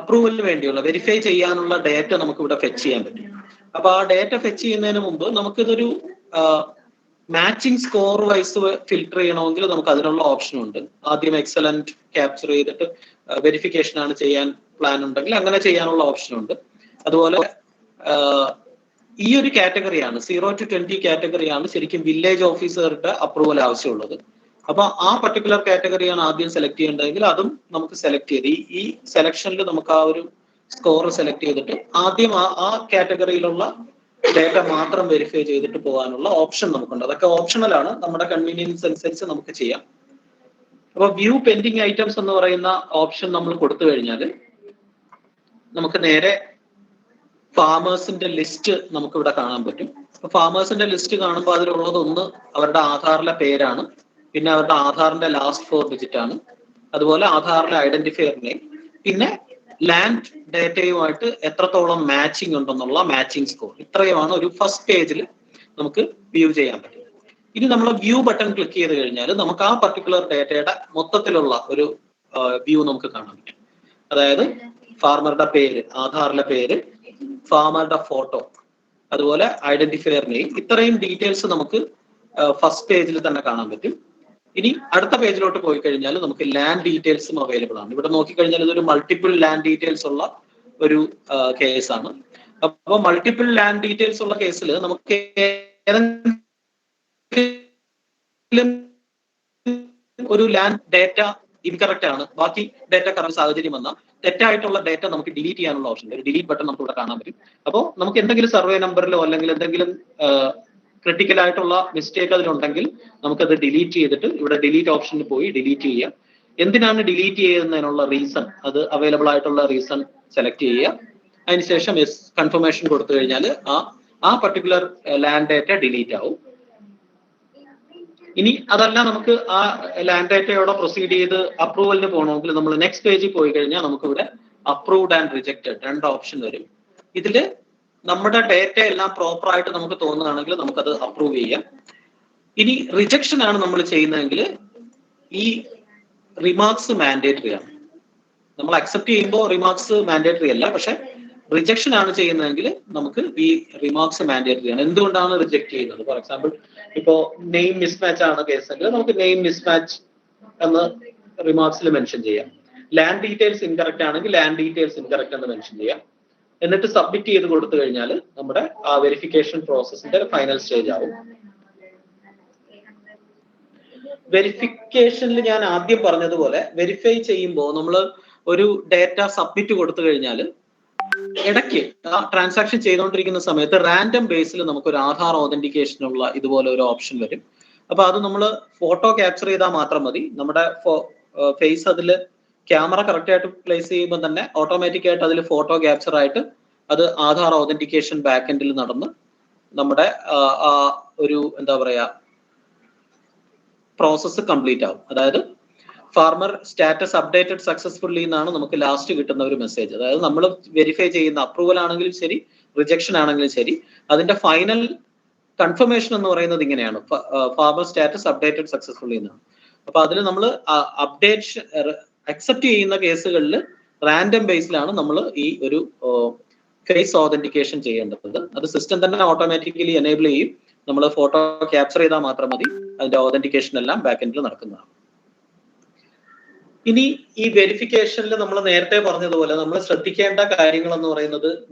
അപ്രൂവലിന് വേണ്ടിയുള്ള വെരിഫൈ ചെയ്യാനുള്ള ഡേറ്റ നമുക്ക് ഇവിടെ ഫെച്ച് ചെയ്യാൻ പറ്റും. അപ്പൊ ആ ഡേറ്റ ഫെച്ച് ചെയ്യുന്നതിന് മുമ്പ് നമുക്കിതൊരു മാച്ചിങ് സ്കോർ വൈസ് ഫിൽട്ടർ ചെയ്യണമെങ്കിൽ നമുക്ക് അതിനുള്ള ഓപ്ഷൻ ഉണ്ട്. ആദ്യം എക്സലന്റ് ക്യാപ്ചർ ചെയ്തിട്ട് വെരിഫിക്കേഷൻ ആണ് ചെയ്യാൻ പ്ലാൻ ഉണ്ടെങ്കിൽ അങ്ങനെ ചെയ്യാനുള്ള ഓപ്ഷൻ ഉണ്ട്. അതുപോലെ ഈ ഒരു കാറ്റഗറിയാണ് 0 to 20 കാറ്റഗറിയാണ് ശരിക്കും വില്ലേജ് ഓഫീസറുടെ അപ്രൂവൽ ആവശ്യമുള്ളത്. അപ്പൊ ആ പർട്ടിക്കുലർ കാറ്റഗറിയാണ് ആദ്യം സെലക്ട് ചെയ്യേണ്ടതെങ്കിൽ അതും നമുക്ക് സെലക്ട് ചെയ്ത് ഈ സെലക്ഷനിൽ നമുക്ക് ആ ഒരു സ്കോർ സെലക്ട് ചെയ്തിട്ട് ആദ്യം ആ കാറ്റഗറിയിലുള്ള ഡേറ്റ മാത്രം വെരിഫൈ ചെയ്തിട്ട് പോകാനുള്ള ഓപ്ഷൻ നമുക്കുണ്ട്. അതൊക്കെ ഓപ്ഷണൽ ആണ്, നമ്മുടെ കൺവീനിയൻസ് അനുസരിച്ച് നമുക്ക് ചെയ്യാം. അപ്പൊ വ്യൂ പെൻഡിങ് ഐറ്റംസ് എന്ന് പറയുന്ന ഓപ്ഷൻ നമ്മൾ കൊടുത്തു കഴിഞ്ഞാൽ നമുക്ക് നേരെ ഫാമേഴ്സിന്റെ ലിസ്റ്റ് നമുക്ക് ഇവിടെ കാണാൻ പറ്റും. അപ്പൊ ഫാമേഴ്സിന്റെ ലിസ്റ്റ് കാണുമ്പോൾ അതിലുള്ളത് ഒന്ന് അവരുടെ ആധാറിലെ പേരാണ്, പിന്നെ അവരുടെ ആധാറിന്റെ ലാസ്റ്റ് 4 ഡിജിറ്റ് ആണ്, അതുപോലെ ആധാറിലെ ഐഡന്റിഫയർ നെയിം, പിന്നെ ലാൻഡ് ഡേറ്റയുമായിട്ട് എത്രത്തോളം മാച്ചിങ് ഉണ്ടെന്നുള്ള മാച്ചിങ് സ്കോർ. ഇത്രയുമാണ് ഒരു ഫസ്റ്റ് പേജിൽ നമുക്ക് വ്യൂ ചെയ്യാൻ പറ്റും. ഇനി നമ്മൾ വ്യൂ ബട്ടൺ ക്ലിക്ക് ചെയ്ത് കഴിഞ്ഞാൽ നമുക്ക് ആ പർട്ടിക്കുലർ ഡേറ്റയുടെ മൊത്തത്തിലുള്ള ഒരു വ്യൂ നമുക്ക് കാണാൻ പറ്റും. അതായത് ഫാർമറുടെ പേര്, ആധാറിലെ പേര്, ഫാമറുടെ ഫോട്ടോ, അതുപോലെ ഐഡന്റിഫയർ നെയിം, ഇത്രയും ഡീറ്റെയിൽസ് നമുക്ക് ഫസ്റ്റ് പേജിൽ തന്നെ കാണാൻ പറ്റും. ഇനി അടുത്ത പേജിലോട്ട് പോയി കഴിഞ്ഞാൽ നമുക്ക് ലാൻഡ് ഡീറ്റെയിൽസും അവൈലബിൾ ആണ്. ഇവിടെ നോക്കിക്കഴിഞ്ഞാൽ ഇതൊരു മൾട്ടിപ്പിൾ ലാൻഡ് ഡീറ്റെയിൽസ് ഉള്ള ഒരു കേസാണ്. അപ്പൊ മൾട്ടിപ്പിൾ ലാൻഡ് ഡീറ്റെയിൽസ് ഉള്ള കേസിൽ നമുക്ക് ഏതെങ്കിലും ഒരു ലാൻഡ് ഡേറ്റ ഇൻകറക്റ്റ് ആണ്, ബാക്കി ഡേറ്റ കറക്റ്റ് സാഹചര്യം വന്നാൽ തെറ്റായിട്ടുള്ള ഡേറ്റ നമുക്ക് ഡിലീറ്റ് ചെയ്യാനുള്ള ഓപ്ഷൻ ഉണ്ട്. ഒരു ഡിലീറ്റ് ബട്ടൺ നമുക്ക് ഇവിടെ കാണാൻ പറ്റും. അപ്പോൾ നമുക്ക് എന്തെങ്കിലും സർവേ നമ്പറിലോ അല്ലെങ്കിൽ എന്തെങ്കിലും ക്രിട്ടിക്കൽ ആയിട്ടുള്ള മിസ്റ്റേക്ക് അതിലുണ്ടെങ്കിൽ നമുക്കത് ഡിലീറ്റ് ചെയ്തിട്ട് ഇവിടെ ഡിലീറ്റ് ഓപ്ഷനിൽ പോയി ഡിലീറ്റ് ചെയ്യാം. എന്തിനാണ് ഡിലീറ്റ് ചെയ്യുന്നതിനുള്ള റീസൺ, അത് അവൈലബിൾ ആയിട്ടുള്ള റീസൺ സെലക്ട് ചെയ്യുക. അതിനുശേഷം കൺഫർമേഷൻ കൊടുത്തു കഴിഞ്ഞാൽ ആ പർട്ടിക്കുലർ ലാൻഡ് ഡേറ്റ ഡിലീറ്റ് ആവും. ഇനി അതല്ല നമുക്ക് ആ ലാൻഡ് ഡേറ്റയോടെ പ്രൊസീഡ് ചെയ്ത് അപ്രൂവലിന് പോകണമെങ്കിൽ നമ്മൾ നെക്സ്റ്റ് പേജിൽ പോയി കഴിഞ്ഞാൽ നമുക്ക് ഇവിടെ അപ്രൂവ്ഡ് ആൻഡ് റിജക്റ്റഡ് 2 ഓപ്ഷൻ വരും. ഇതില് നമ്മുടെ ഡേറ്റ എല്ലാം പ്രോപ്പർ ആയിട്ട് നമുക്ക് തോന്നുകയാണെങ്കിൽ നമുക്കത് അപ്രൂവ് ചെയ്യാം. ഇനി റിജക്ഷൻ ആണ് നമ്മൾ ചെയ്യുന്നതെങ്കിൽ ഈ റിമാർക്സ് മാൻഡേറ്ററി ആണ്. നമ്മൾ അക്സെപ്റ്റ് ചെയ്യുമ്പോൾ റിമാർക്സ് മാൻഡേറ്ററി അല്ല, പക്ഷെ റിജക്ഷൻ ആണ് ചെയ്യുന്നതെങ്കിൽ നമുക്ക് ഈ റിമാർക്സ് മാൻഡേറ്ററി ആണ്. എന്തുകൊണ്ടാണ് റിജക്ട് ചെയ്യുന്നത്? ഫോർ എക്സാമ്പിൾ ഇപ്പോ നെയിം മിസ്മാച്ച് ആണ് കേസെങ്കിൽ നമുക്ക് നെയിം മിസ്മാച്ച് എന്ന് റിമാർക്സിൽ മെൻഷൻ ചെയ്യാം. ലാൻഡ് ഡീറ്റെയിൽസ് ഇൻകറക്റ്റ് ആണെങ്കിൽ ലാൻഡ് ഡീറ്റെയിൽസ് ഇൻകറക്റ്റ് എന്ന് മെൻഷൻ ചെയ്യാം. എന്നിട്ട് സബ്മിറ്റ് ചെയ്ത് കൊടുത്തു കഴിഞ്ഞാൽ നമ്മുടെ ആ വെരിഫിക്കേഷൻ പ്രോസസ്സിന്റെ ഫൈനൽ സ്റ്റേജ് ആവും. വെരിഫിക്കേഷനിൽ ഞാൻ ആദ്യം പറഞ്ഞതുപോലെ വെരിഫൈ ചെയ്യുമ്പോൾ നമ്മൾ ഒരു ഡേറ്റ സബ്മിറ്റ് കൊടുത്തു കഴിഞ്ഞാൽ ഇടയ്ക്ക് ആ ട്രാൻസാക്ഷൻ ചെയ്തുകൊണ്ടിരിക്കുന്ന സമയത്ത് റാൻഡം ബേസിൽ നമുക്ക് ഒരു ആധാർ ഓതന്റിക്കേഷനുള്ള ഇതുപോലെ ഒരു ഓപ്ഷൻ വരും. അപ്പൊ അത് നമ്മൾ ഫോട്ടോ ക്യാപ്ചർ ചെയ്താൽ മാത്രം മതി. നമ്മുടെ ഫേസ് അതിൽ ക്യാമറ കറക്റ്റ് ആയിട്ട് പ്ലേസ് ചെയ്യുമ്പോൾ തന്നെ ഓട്ടോമാറ്റിക് ആയിട്ട് അതിൽ ഫോട്ടോ ക്യാപ്ചർ ആയിട്ട് അത് ആധാർ ഓതന്റിക്കേഷൻ ബാക്ക് എൻഡിൽ നടന്ന് നമ്മുടെ ഒരു എന്താ പറയാ പ്രോസസ്സ് കംപ്ലീറ്റ് ആവും. അതായത് ഫാർമർ സ്റ്റാറ്റസ് അപ്ഡേറ്റഡ് സക്സസ്ഫുള്ളി എന്നാണ് നമുക്ക് ലാസ്റ്റ് കിട്ടുന്ന ഒരു മെസ്സേജ്. അതായത് നമ്മൾ വെരിഫൈ ചെയ്യുന്ന അപ്രൂവൽ ആണെങ്കിലും ശരി റിജക്ഷൻ ആണെങ്കിലും ശരി അതിന്റെ ഫൈനൽ കൺഫർമേഷൻ എന്ന് പറയുന്നത് ഇങ്ങനെയാണ്, ഫാർമർ സ്റ്റാറ്റസ് അപ്ഡേറ്റഡ് സക്സസ്ഫുള്ളി എന്നാണ്. അപ്പൊ അതിൽ നമ്മൾ അപ്ഡേറ്റ് അക്സെപ്റ്റ് ചെയ്യുന്ന കേസുകളിൽ റാൻഡം ബേസിലാണ് നമ്മൾ ഈ ഒരു ഫേസ് ഓതന്റിക്കേഷൻ ചെയ്യേണ്ടത്. അത് സിസ്റ്റം തന്നെ ഓട്ടോമാറ്റിക്കലി എനേബിൾ ചെയ്യും. നമ്മൾ ഫോട്ടോ ക്യാപ്ചർ ചെയ്താൽ മാത്രം മതി, അതിന്റെ ഓതന്റിക്കേഷൻ എല്ലാം ബാക്ക് എൻഡിൽ നടക്കുന്നതാണ്. ഇനി ഈ വെരിഫിക്കേഷനിൽ നമ്മൾ നേരത്തെ പറഞ്ഞതുപോലെ നമ്മൾ ശ്രദ്ധിക്കേണ്ട കാര്യങ്ങൾ എന്ന് പറയുന്നത്